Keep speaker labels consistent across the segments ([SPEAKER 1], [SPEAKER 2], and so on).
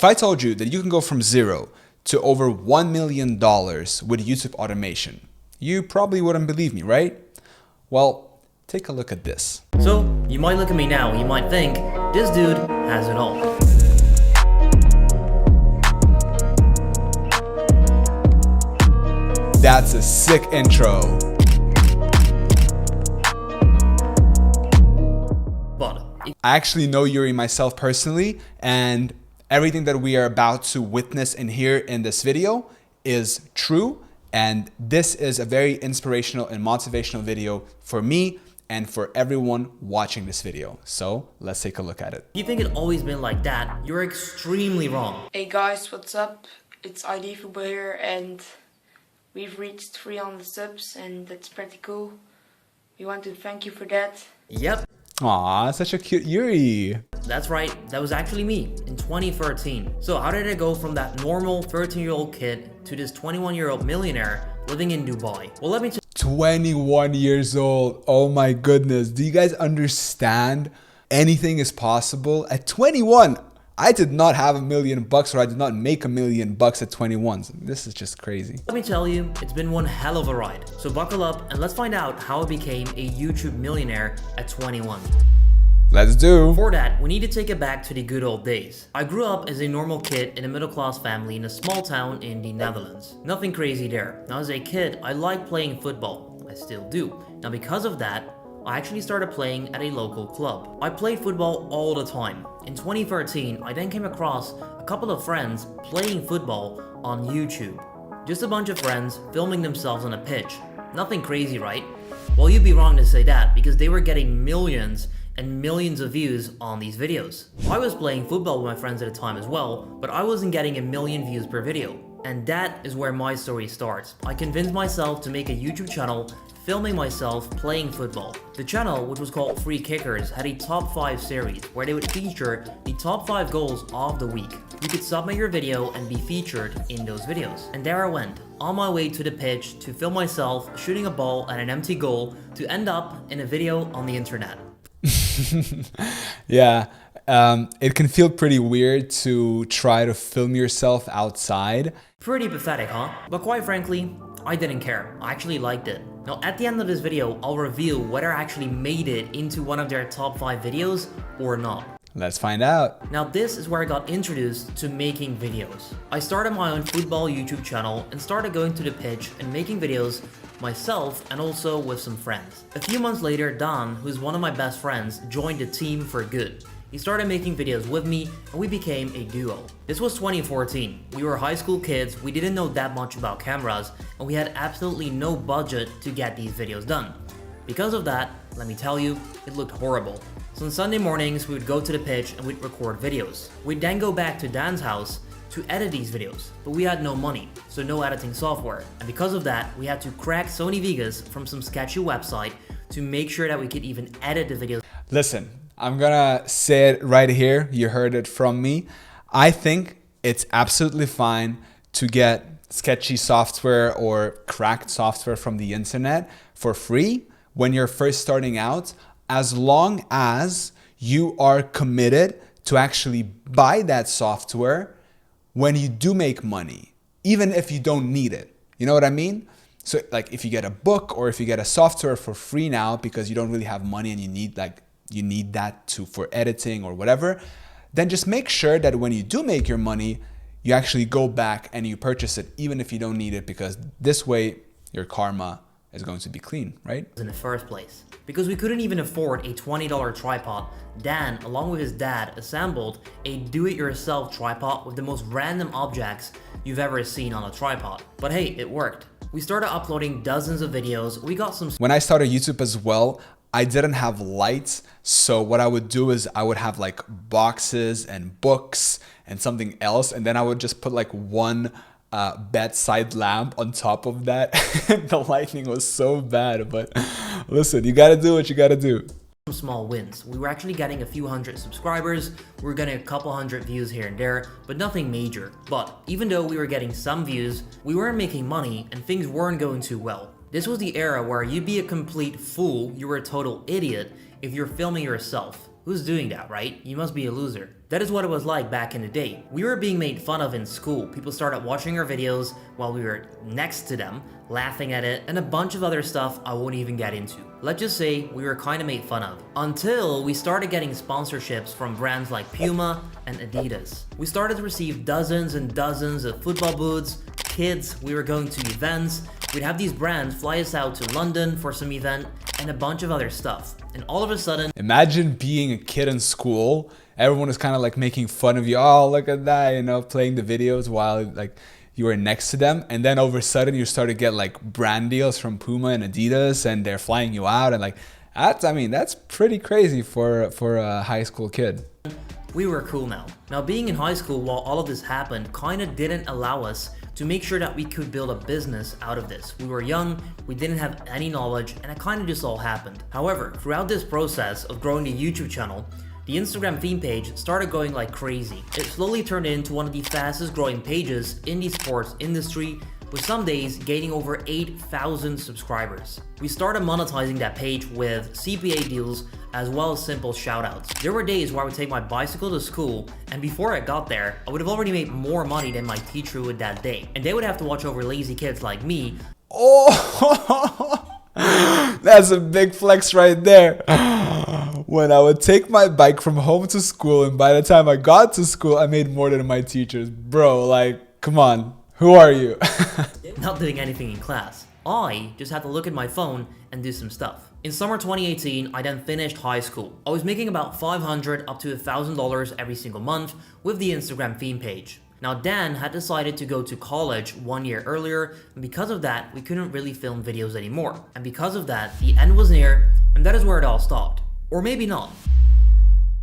[SPEAKER 1] If I told you that you can go from 0 to over $1 million with YouTube automation, you probably wouldn't believe me, right? Well, take a look at this.
[SPEAKER 2] So, you might look at me now and you might think, this dude has it all.
[SPEAKER 1] That's a sick intro.
[SPEAKER 2] But
[SPEAKER 1] I actually know Youri myself personally, and everything that we are about to witness and hear in this video is true. And this is a very inspirational and motivational video for me and for everyone watching this video. So let's take a look at it.
[SPEAKER 2] if you think it's always been like that, you're extremely wrong.
[SPEAKER 3] Hey guys, what's up? It's ID Football here, and we've reached 300 subs, and that's pretty cool. We want to thank you for that.
[SPEAKER 2] Yep,
[SPEAKER 1] Aw, such a cute Youri.
[SPEAKER 2] that's right, that was actually me in 2013. So how did I go from that normal 13-year-old kid to this 21-year-old millionaire living in Dubai? Well, let me
[SPEAKER 1] 21 years old. Oh my goodness. Do you guys understand? Anything is possible at 21. I did not have $1 million, or I did not make $1 million at 21. So this is just crazy.
[SPEAKER 2] Let me tell you, it's been one hell of a ride. So buckle up and let's find out how I became a YouTube millionaire at 21.
[SPEAKER 1] Let's do.
[SPEAKER 2] For that, we need to take it back to the good old days. I grew up as a normal kid in a middle-class family in a small town in the Netherlands. Nothing crazy there. Now as a kid, I liked playing football. I still do. Now because of that, I actually started playing at a local club. I played football all the time. In 2013, I then came across a couple of friends playing football on YouTube. Just a bunch of friends filming themselves on a pitch. Nothing crazy, right? Well, you'd be wrong to say that, because they were getting millions and millions of views on these videos. I was playing football with my friends at the time as well, but I wasn't getting 1 million views per video. And that is where my story starts. I convinced myself to make a YouTube channel filming myself playing football. The channel, which was called Free Kickers, had a top 5 series where they would feature the top 5 goals of the week. You could submit your video and be featured in those videos. And there I went, on my way to the pitch to film myself shooting a ball at an empty goal to end up in a video on the internet.
[SPEAKER 1] Yeah, it can feel pretty weird to try to film yourself outside.
[SPEAKER 2] Pretty pathetic, huh? But quite frankly, I didn't care. I actually liked it. Now at the end of this video, I'll reveal whether I actually made it into one of their top 5 videos or not.
[SPEAKER 1] Let's find out.
[SPEAKER 2] Now this is where I got introduced to making videos. I started my own football YouTube channel and started going to the pitch and making videos myself and also with some friends. A few months later, Dan, who's one of my best friends, joined the team for good. He started making videos with me and we became a duo. This was 2014. We were high school kids, we didn't know that much about cameras, and we had absolutely no budget to get these videos done. Because of that, let me tell you, it looked horrible. So on Sunday mornings, we would go to the pitch and we'd record videos. We'd then go back to Dan's house to edit these videos, but we had no money, so no editing software. And because of that, we had to crack Sony Vegas from some sketchy website to make sure that we could even edit the videos.
[SPEAKER 1] Listen, I'm gonna say it right here. You heard it from me. I think it's absolutely fine to get sketchy software or cracked software from the internet for free when you're first starting out, as long as you are committed to actually buy that software when you do make money, even if you don't need it. You know what I mean? So like if you get a book or if you get a software for free now because you don't really have money and you need that for editing or whatever, then just make sure that when you do make your money, you actually go back and you purchase it even if you don't need it, because this way your karma is going to be clean, right?
[SPEAKER 2] In the first place. Because we couldn't even afford a $20 tripod, Dan, along with his dad, assembled a do-it-yourself tripod with the most random objects you've ever seen on a tripod. But hey, it worked. We started uploading dozens of videos, we got some...
[SPEAKER 1] When I started YouTube as well, I didn't have lights, so what I would do is I would have like boxes and books and something else, and then I would just put like one bedside lamp on top of that. The lighting was so bad, but listen, you gotta do what you gotta do.
[SPEAKER 2] Some small wins. We were actually getting a few hundred subscribers, we were getting a couple hundred views here and there, but nothing major. But even though we were getting some views, we weren't making money and things weren't going too well. This was the era where you'd be a complete fool, you were a total idiot if you're filming yourself. Who's doing that, right? You must be a loser. That is what it was like back in the day. We were being made fun of in school. People started watching our videos while we were next to them, laughing at it, and a bunch of other stuff I won't even get into. Let's just say we were kind of made fun of. Until we started getting sponsorships from brands like Puma and Adidas. We started to receive dozens and dozens of football boots, kids, we were going to events, we'd have these brands fly us out to London for some event, and a bunch of other stuff. And all of a sudden,
[SPEAKER 1] imagine being a kid in school. Everyone is kind of like making fun of you. Oh, look at that, you know, playing the videos while like you were next to them. And then all of a sudden you start to get like brand deals from Puma and Adidas, and they're flying you out. And like, that's pretty crazy for a high school kid.
[SPEAKER 2] we were cool now. Now, being in high school while all of this happened kind of didn't allow us to make sure that we could build a business out of this. We were young, we didn't have any knowledge, and it kind of just all happened. However, throughout this process of growing the YouTube channel, the Instagram theme page started going like crazy. It slowly turned into one of the fastest growing pages in the sports industry, with some days gaining over 8,000 subscribers. We started monetizing that page with CPA deals as well as simple shoutouts. There were days where I would take my bicycle to school, and before I got there, I would have already made more money than my teacher would that day. And they would have to watch over lazy kids like me.
[SPEAKER 1] Oh, that's a big flex right there. When I would take my bike from home to school, and by the time I got to school, I made more than my teachers. Bro, like, come on. Who are you?
[SPEAKER 2] Not doing anything in class. I just had to look at my phone and do some stuff. In summer 2018, I then finished high school. I was making about $500 up to $1,000 every single month with the Instagram theme page. Now, Dan had decided to go to college 1 year earlier, and because of that, we couldn't really film videos anymore. And because of that, the end was near, and that is where it all stopped. Or maybe not.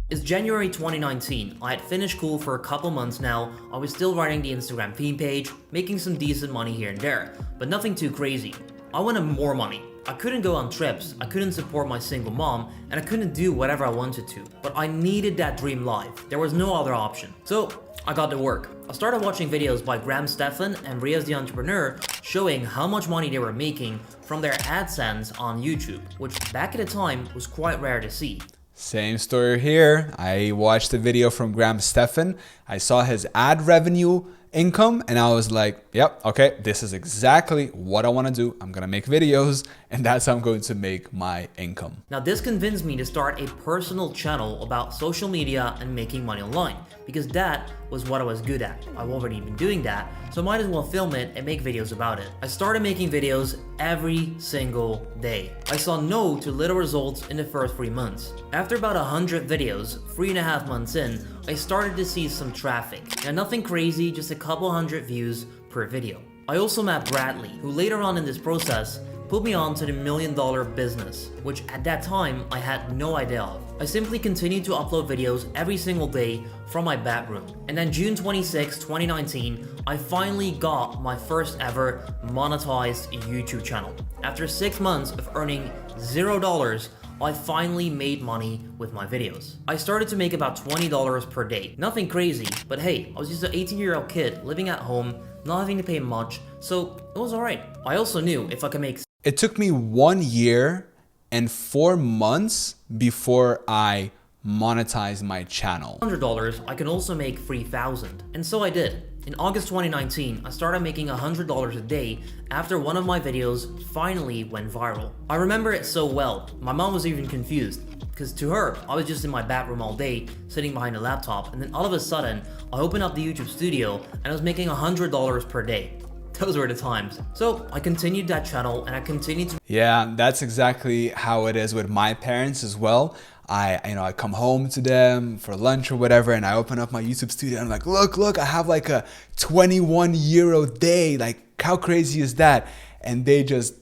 [SPEAKER 2] It's January 2019. I had finished school for a couple months now. I was still running the Instagram theme page, making some decent money here and there, but nothing too crazy. I wanted more money. I couldn't go on trips, I couldn't support my single mom, and I couldn't do whatever I wanted to. But I needed that dream life. There was no other option. So I got to work. I started watching videos by Graham Stephan and Riaz the Entrepreneur showing how much money they were making from their AdSense on YouTube, which back at the time was quite rare to see.
[SPEAKER 1] Same story here. I watched the video from Graham Stephan. I saw his ad revenue income and I was like, yep, okay, this is exactly what I want to do. I'm going to make videos and that's how I'm going to make my income.
[SPEAKER 2] Now, this convinced me to start a personal channel about social media and making money online, because that was what I was good at. I've already been doing that, so I might as well film it and make videos about it. I started making videos every single day. I saw no to little results in the first 3 months. After about 100 videos, 3.5 months in, I started to see some traffic. Now, nothing crazy, just a couple hundred views per video. I also met Bradley, who later on in this process put me on to the $1 million business, which at that time I had no idea of. I simply continued to upload videos every single day from my bedroom. And then June 26, 2019, I finally got my first ever monetized YouTube channel. After 6 months of earning $0, I finally made money with my videos. I started to make about $20 per day. Nothing crazy, but hey, I was just an 18-year-old kid living at home, not having to pay much, so it was alright. I also knew if I could make...
[SPEAKER 1] It took me 1 year and 4 months before I monetized my channel.
[SPEAKER 2] $100, I can also make $3,000. And so I did. In August 2019, I started making $100 a day after one of my videos finally went viral. I remember it so well. My mom was even confused, because to her, I was just in my bedroom all day, sitting behind a laptop, and then all of a sudden, I opened up the YouTube studio and I was making $100 per day. Those were the times. So I continued that channel and I continued to...
[SPEAKER 1] Yeah, that's exactly how it is with my parents as well. I come home to them for lunch or whatever, and I open up my YouTube studio and I'm like, look, I have like a 21 euro day. Like, how crazy is that? And they just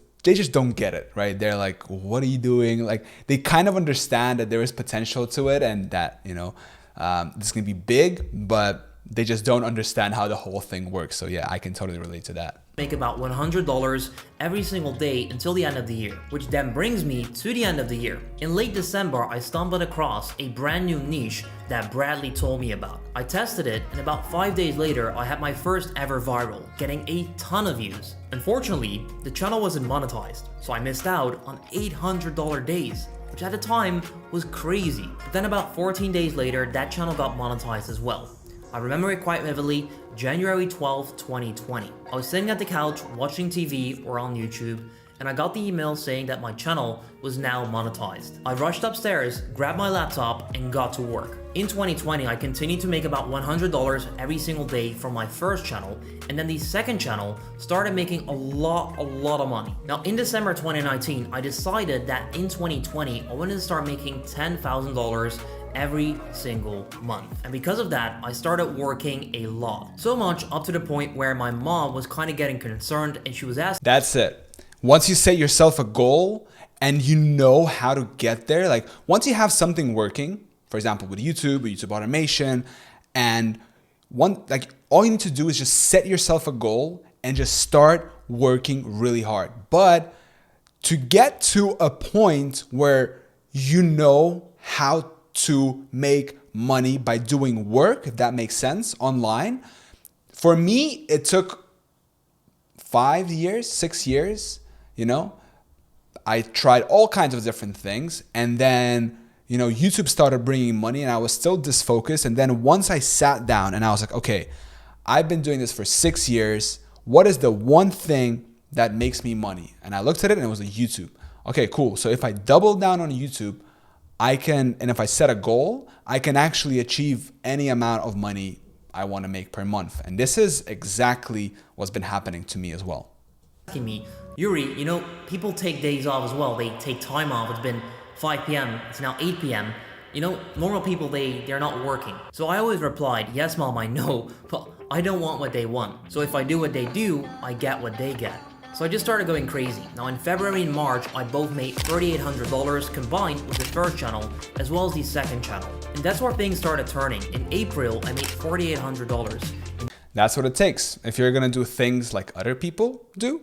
[SPEAKER 1] don't get it, right? They're like, what are you doing? Like, they kind of understand that there is potential to it and that, this is gonna be big, but they just don't understand how the whole thing works. So yeah, I can totally relate to that.
[SPEAKER 2] Make about $100 every single day until the end of the year, which then brings me to the end of the year. In late December, I stumbled across a brand new niche that Bradley told me about. I tested it, and about 5 days later, I had my first ever viral, getting a ton of views. Unfortunately, the channel wasn't monetized, so I missed out on $800 days. which at the time was crazy. But then about 14 days later, that channel got monetized as well. I remember it quite vividly, January 12th, 2020. I was sitting at the couch watching TV or on YouTube, and I got the email saying that my channel was now monetized. I rushed upstairs, grabbed my laptop, and got to work. In 2020, I continued to make about $100 every single day from my first channel, and then the second channel started making a lot of money. Now, in December 2019, I decided that in 2020, I wanted to start making $10,000 every single month. And because of that, I started working a lot. So much up to the point where my mom was kind of getting concerned, and she was asking.
[SPEAKER 1] That's it. Once you set yourself a goal and you know how to get there, like once you have something working, for example, with YouTube or YouTube automation, and all you need to do is just set yourself a goal and just start working really hard. But to get to a point where you know how to make money by doing work, if that makes sense, online, for me, it took 5 years, 6 years. I tried all kinds of different things, and then, YouTube started bringing money, and I was still disfocused. And then once I sat down and I was like, okay, I've been doing this for 6 years. What is the one thing that makes me money? And I looked at it and it was YouTube. Okay, cool. So if I double down on YouTube, and if I set a goal, I can actually achieve any amount of money I want to make per month. And this is exactly what's been happening to me as well.
[SPEAKER 2] Me, Youri, people take days off as well. They take time off. It's been 5 p.m. It's now 8 p.m. Normal people, they're not working. So I always replied, yes, mom, I know, but I don't want what they want. So if I do what they do, I get what they get. So I just started going crazy. Now in February and March, I both made $3,800 combined with the first channel, as well as the second channel. And that's where things started turning. In April, I made $4,800.
[SPEAKER 1] That's what it takes. If you're gonna do things like other people do,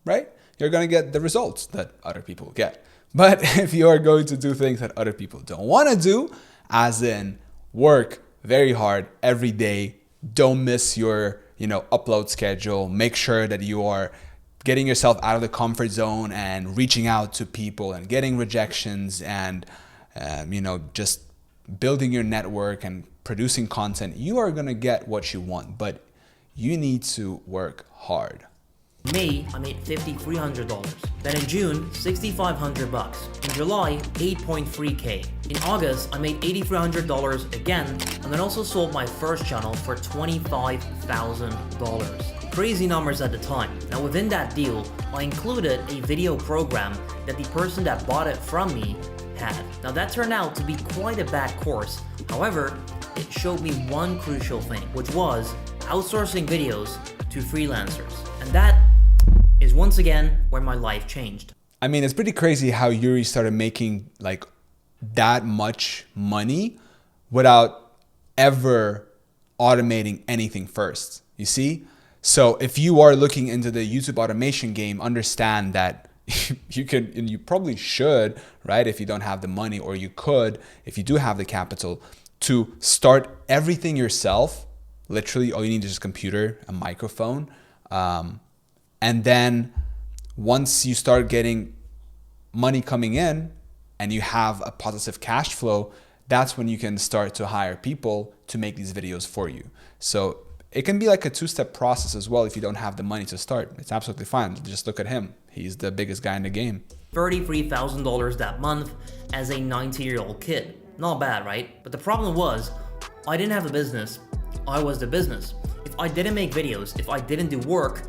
[SPEAKER 1] right? You're gonna get the results that other people get. But if you are going to do things that other people don't wanna do, as in work very hard every day, don't miss your upload schedule, make sure that you are getting yourself out of the comfort zone and reaching out to people and getting rejections and just building your network and producing content, you are gonna get what you want, but you need to work hard.
[SPEAKER 2] In May, I made $5,300. Then in June, $6,500. In July, $8.3K. In August, I made $8,300 again, and then also sold my first channel for $25,000. Crazy numbers at the time. Now within that deal, I included a video program that the person that bought it from me had. Now that turned out to be quite a bad course. However, it showed me one crucial thing, which was outsourcing videos to freelancers. And that is once again where my life changed.
[SPEAKER 1] I mean, it's pretty crazy how Youri started making like that much money without ever automating anything first. You see? So if you are looking into the YouTube automation game, understand that you can, and you probably should, right? If you don't have the money, or you could, if you do have the capital, to start everything yourself. Literally, all you need is just a computer, a microphone. And then once you start getting money coming in and you have a positive cash flow, that's when you can start to hire people to make these videos for you. So it can be like a two-step process as well if you don't have the money to start. It's absolutely fine. Just look at him. He's the biggest guy in the game.
[SPEAKER 2] $33,000 that month as a 19-year-old kid. Not bad, right? But the problem was, I didn't have a business. I was the business. If I didn't make videos, if I didn't do work,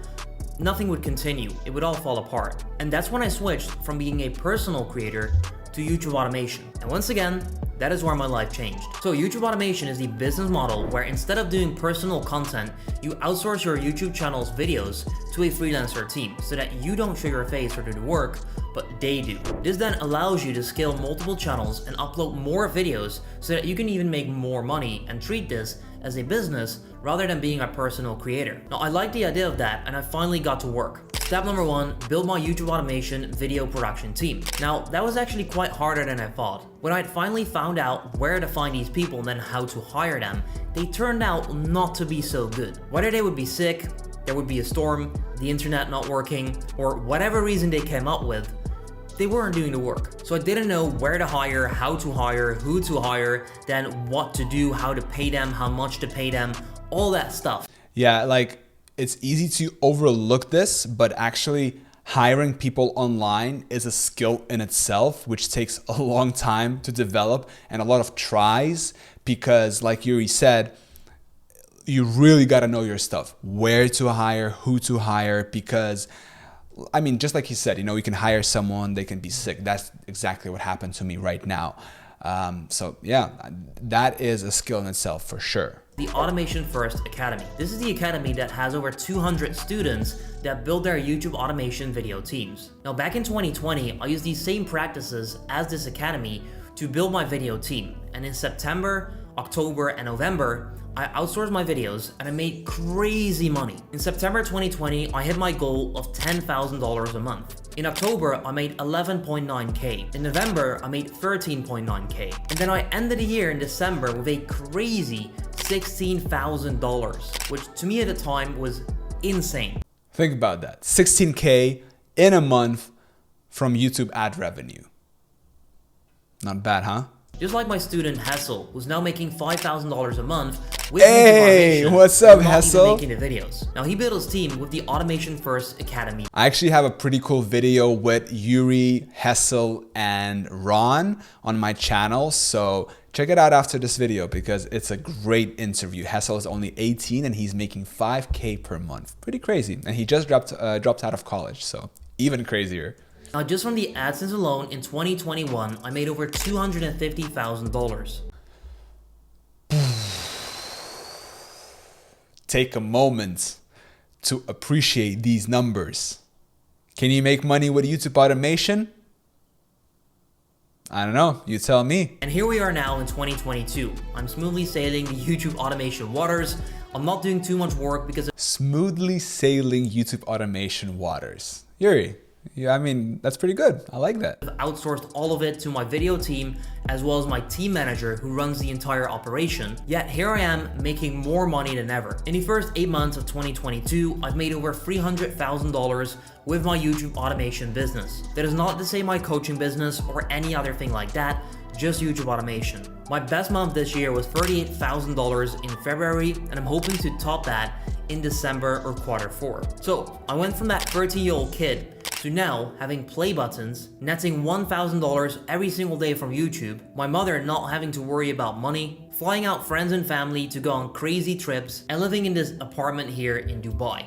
[SPEAKER 2] nothing would continue. It would all fall apart. And that's when I switched from being a personal creator to YouTube automation. And once again, that is where my life changed. So YouTube automation is the business model where instead of doing personal content, you outsource your YouTube channel's videos to a freelancer team so that you don't show your face or do the work, but they do. This then allows you to scale multiple channels and upload more videos so that you can even make more money and treat this as a business rather than being a personal creator. Now, I like the idea of that, and I finally got to work. Step number 1, build my YouTube automation video production team. Now, that was actually quite harder than I thought. When I had finally found out where to find these people and then how to hire them, they turned out not to be so good. Whether they would be sick, there would be a storm, the internet not working, or whatever reason they came up with, they weren't doing the work. So I didn't know where to hire, how to hire, who to hire, then what to do, how to pay them, how much to pay them, all that stuff.
[SPEAKER 1] Yeah, like it's easy to overlook this, but actually hiring people online is a skill in itself, which takes a long time to develop and a lot of tries, because like Youri said, you really got to know your stuff, where to hire, who to hire, because I mean, just like he said, you know, you can hire someone, they can be sick. That's exactly what happened to me right now. So yeah, that is a skill in itself for sure.
[SPEAKER 2] The Automation First Academy. This is the academy that has over 200 students that build their YouTube automation video teams. Now back in 2020, I used these same practices as this academy to build my video team. And in September, October, and November, I outsourced my videos and I made crazy money. In September 2020, I hit my goal of $10,000 a month. In October, I made 11.9K. In November, I made 13.9K. And then I ended the year in December with a crazy $16,000, which to me at the time was insane.
[SPEAKER 1] Think about that. 16K in a month from YouTube ad revenue. Not bad, huh?
[SPEAKER 2] Just like my student Hessel, who's now making $5,000 a month with
[SPEAKER 1] Hey,
[SPEAKER 2] YouTube automation,
[SPEAKER 1] what's up,
[SPEAKER 2] not
[SPEAKER 1] Hessel?
[SPEAKER 2] even making the videos. Now he built his team with the Automation First Academy.
[SPEAKER 1] I actually have a pretty cool video with Youri, Hessel, and Ron on my channel. So check it out after this video because it's a great interview. Hessel is only 18 and he's making 5K per month. Pretty crazy. And he just dropped out of college, so even crazier.
[SPEAKER 2] Now just from the AdSense alone in 2021, I made over $250,000.
[SPEAKER 1] Take a moment to appreciate these numbers. Can you make money with YouTube automation? I don't know, you tell me.
[SPEAKER 2] And here we are now in 2022. I'm smoothly sailing the YouTube automation waters. I'm not doing too much work because
[SPEAKER 1] Smoothly sailing YouTube automation waters. Youri, yeah, I mean, that's pretty good. I like that.
[SPEAKER 2] I've outsourced all of it to my video team as well as my team manager who runs the entire operation. Yet here I am making more money than ever. In the first 8 months of 2022, I've made over $300,000 with my YouTube automation business. That is not to say my coaching business or any other thing like that, just YouTube automation. My best month this year was $38,000 in February, and I'm hoping to top that in December or Q4. So I went from that 13-year-old kid to now having play buttons, netting $1,000 every single day from YouTube, my mother not having to worry about money, flying out friends and family to go on crazy trips, and living in this apartment here in Dubai.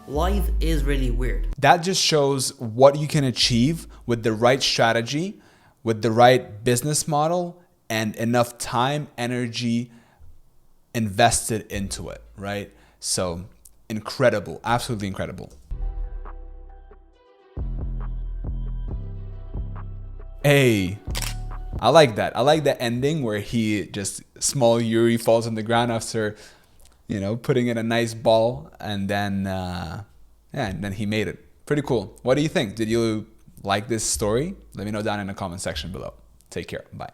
[SPEAKER 2] Life is really weird.
[SPEAKER 1] That just shows what you can achieve with the right strategy, with the right business model, and enough time, energy invested into it, right? So incredible, absolutely incredible. Hey, I like that. I like the ending where he just, small Youri falls on the ground after, you know, putting in a nice ball, and then, yeah, and then he made it. Pretty cool. What do you think? Did you like this story? Let me know down in the comment section below. Take care. Bye.